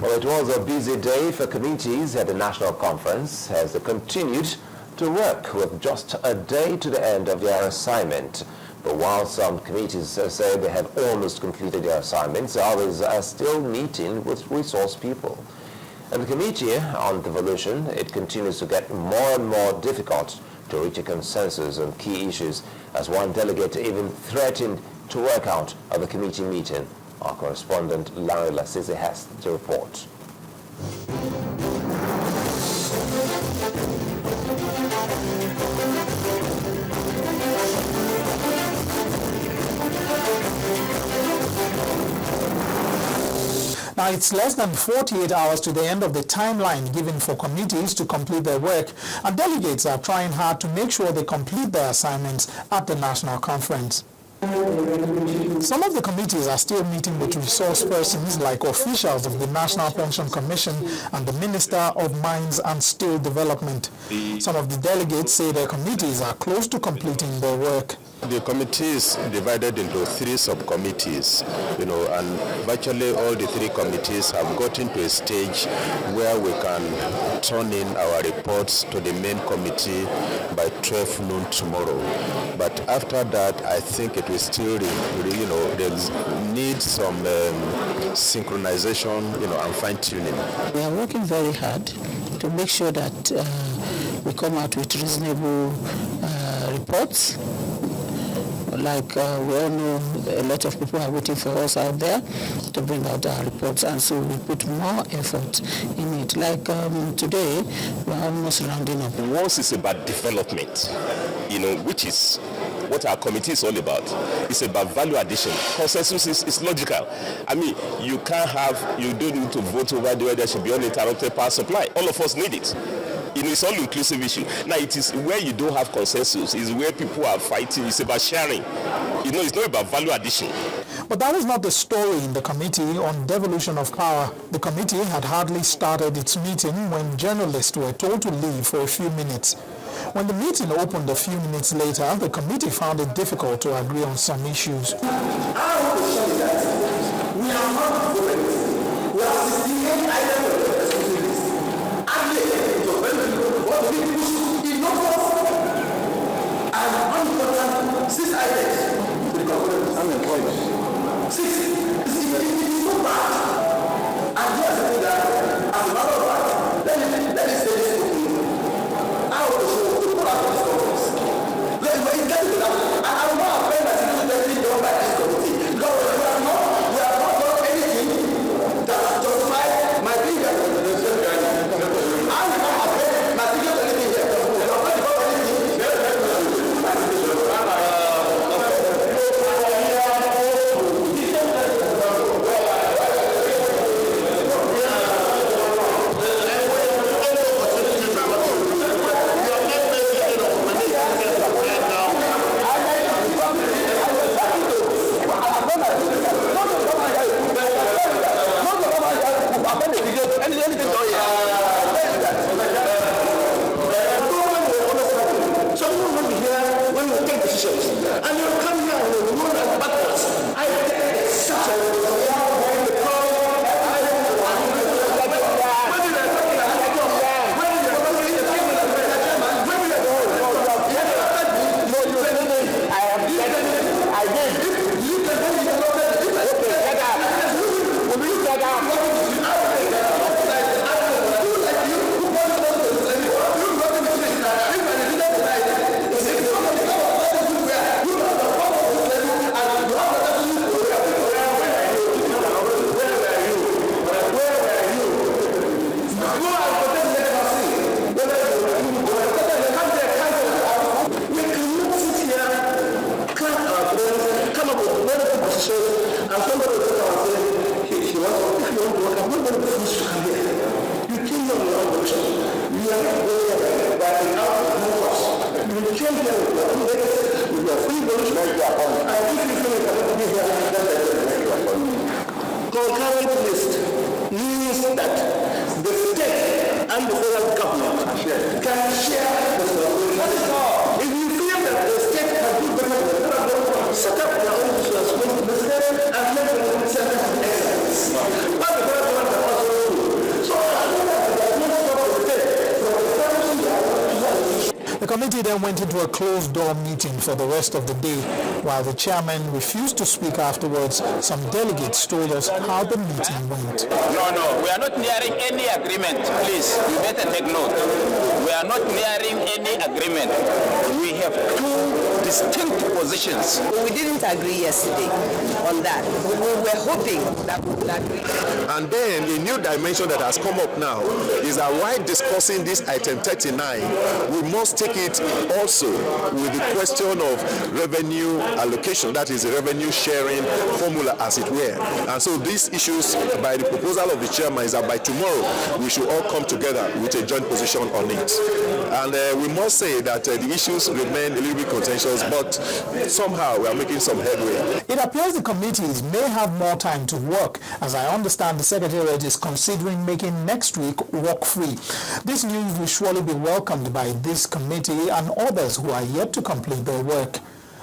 Well, it was a busy day for committees at the National Conference as they continued to work with just a day to the end of their assignment. But while some committees say they have almost completed their assignments, others are still meeting with resource people. And the Committee on Devolution, it continues to get more and more difficult to reach a consensus on key issues, as one delegate even threatened to work out of the committee meeting. Our correspondent Larry Lasisi has the report. Now, it's less than 48 hours to the end of the timeline given for committees to complete their work, and delegates are trying hard to make sure they complete their assignments at the National Conference. Some of the committees are still meeting with resource persons like officials of the National Pension Commission and the Minister of Mines and Steel Development. Some of the delegates say their committees are close to completing their work. The committee is divided into 3 subcommittees, and virtually all the 3 committees have gotten to a stage where we can turn in our reports to the main committee by 12 noon tomorrow. But after that, I think it will still, there needs some synchronization, and fine-tuning. We are working very hard to make sure that we come out with reasonable reports. Like we all know, a lot of people are waiting for us out there to bring out our reports, and so we put more effort in it. Like today, we're almost rounding up. Once it's about development, which is what our committee is all about. It's about value addition. Consensus is logical. I mean, you don't need to vote over whether there should be uninterrupted power supply. All of us need it. It's all inclusive issue. Now, it is where you don't have consensus, is where people are fighting. It's about sharing. It's not about value addition. But that was not the story in the Committee on Devolution of Power. The committee had hardly started its meeting when journalists were told to leave for a few minutes. When the meeting opened a few minutes later, the committee found it difficult to agree on some issues. I want to show you that we are not government. We are 68 items. What we push is not and unimportant 6 items to the government unemployment. 6. It is so bad. And just say that as a matter of fact, let me say this to you. I want to show you what happened to this conference. Let me tell you that I will not offend that it is done by this committee. Because we have not done anything that justifies my being here. Concurrent list means that the state and the federal government can share the responsibility. If you feel that the state can do better than the federal government, set up their own responsibility and let them set up excellence. But the federal government can also do then went into a closed-door meeting for the rest of the day. While the chairman refused to speak afterwards, some delegates told us how the meeting went. No, we are not nearing any agreement. Please, you better take note. We are not nearing any agreement. We have two distinct positions. We didn't agree yesterday on that. We were hoping that we would agree. And then a new dimension that has come up now is that while discussing this item 39, we must take it also with the question of revenue allocation, that is the revenue sharing formula as it were. And so these issues, by the proposal of the chairman, is that by tomorrow we should all come together with a joint position on it. And we must say that the issues remain a little bit contentious, but somehow we are making some headway. It appears the committees may have more time to work. As I understand, the Secretariat is considering making next week work-free. This news will surely be welcomed by this committee and others who are yet to complete their work.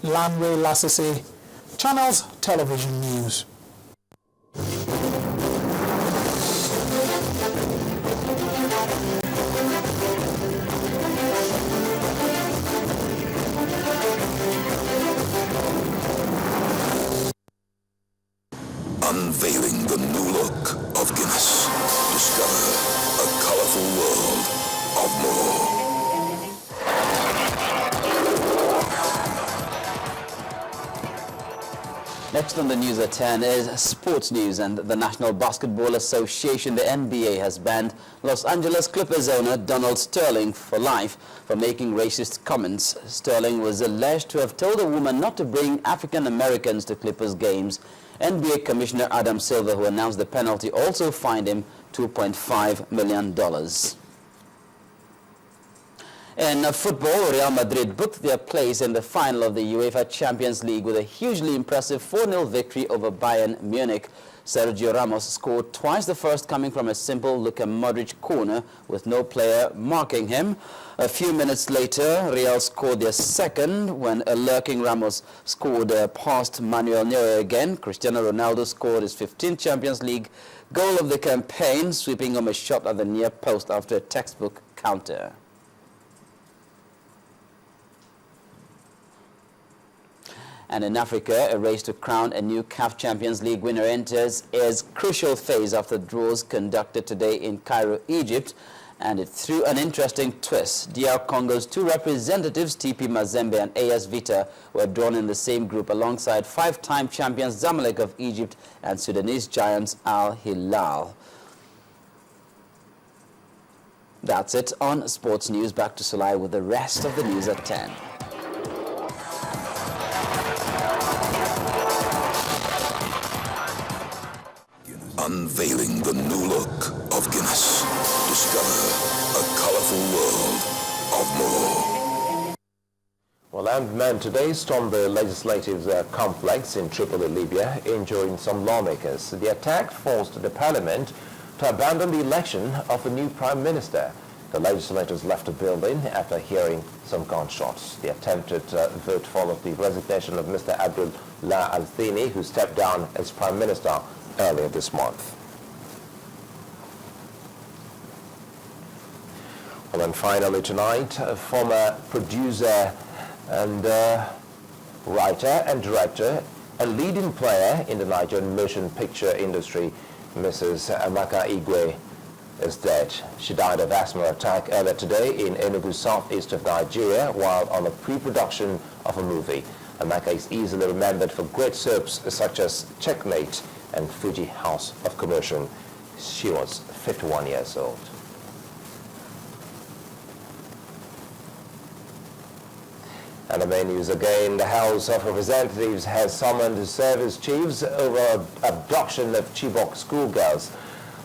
Lanre Lasese, Channels Television News. Unveiling the new look of Guinness. Discover a colorful world of more. Next on the news at 10 is sports news, and the National Basketball Association, the NBA, has banned Los Angeles Clippers owner Donald Sterling for life for making racist comments. Sterling was alleged to have told a woman not to bring African Americans to Clippers games. NBA Commissioner Adam Silver, who announced the penalty, also fined him $2.5 million. In football, Real Madrid booked their place in the final of the UEFA Champions League with a hugely impressive 4-0 victory over Bayern Munich. Sergio Ramos scored twice, the first coming from a simple Luka Modric corner with no player marking him. A few minutes later, Real scored their second when a lurking Ramos scored past Manuel Neuer again. Cristiano Ronaldo scored his 15th Champions League goal of the campaign, sweeping home a shot at the near post after a textbook counter. And in Africa, a race to crown a new CAF Champions League winner enters its crucial phase after draws conducted today in Cairo, Egypt. And it threw an interesting twist. DR Congo's two representatives, TP Mazembe and AS Vita, were drawn in the same group alongside five-time champions Zamalek of Egypt and Sudanese giants Al Hilal. That's it on Sports News. Back to Sulai with the rest of the news at 10. Unveiling the new look of Guinness. Discover a colorful world of more. Well, armed men today stormed the legislative complex in Tripoli, Libya, injuring some lawmakers. The attack forced the parliament to abandon the election of a new prime minister. The legislators left the building after hearing some gunshots. The attempted vote followed the resignation of Mr. Abdullah Al-Thani, who stepped down as prime minister earlier this month. Well, and finally tonight, a former producer and writer and director and leading player in the Nigerian motion picture industry, Mrs. Amaka Igwe, is dead. She died of asthma attack earlier today in Enugu, southeast of Nigeria, while on a pre-production of a movie. Amaka is easily remembered for great soaps such as Checkmate and Fuji House of Commotion. She was 51 years old. And the main news again, the House of Representatives has summoned service chiefs over abduction of Chibok schoolgirls.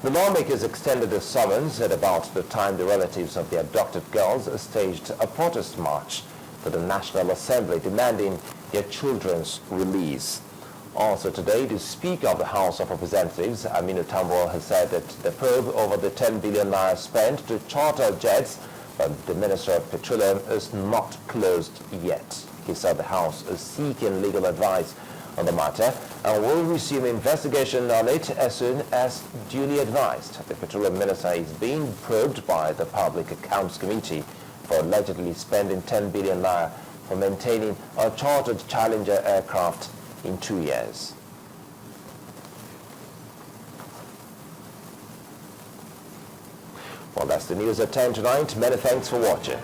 The lawmakers extended the summons at about the time the relatives of the abducted girls staged a protest march to the National Assembly demanding their children's release. Also today, the Speaker of the House of Representatives, Aminu Tambo, has said that the probe over the 10 billion naira spent to charter jets by the Minister of Petroleum is not closed yet. He said the House is seeking legal advice on the matter and will resume investigation on it as soon as duly advised. The Petroleum Minister is being probed by the Public Accounts Committee for allegedly spending 10 billion naira for maintaining a chartered Challenger aircraft in 2 years. Well, that's the news at 10 tonight. Many thanks for watching.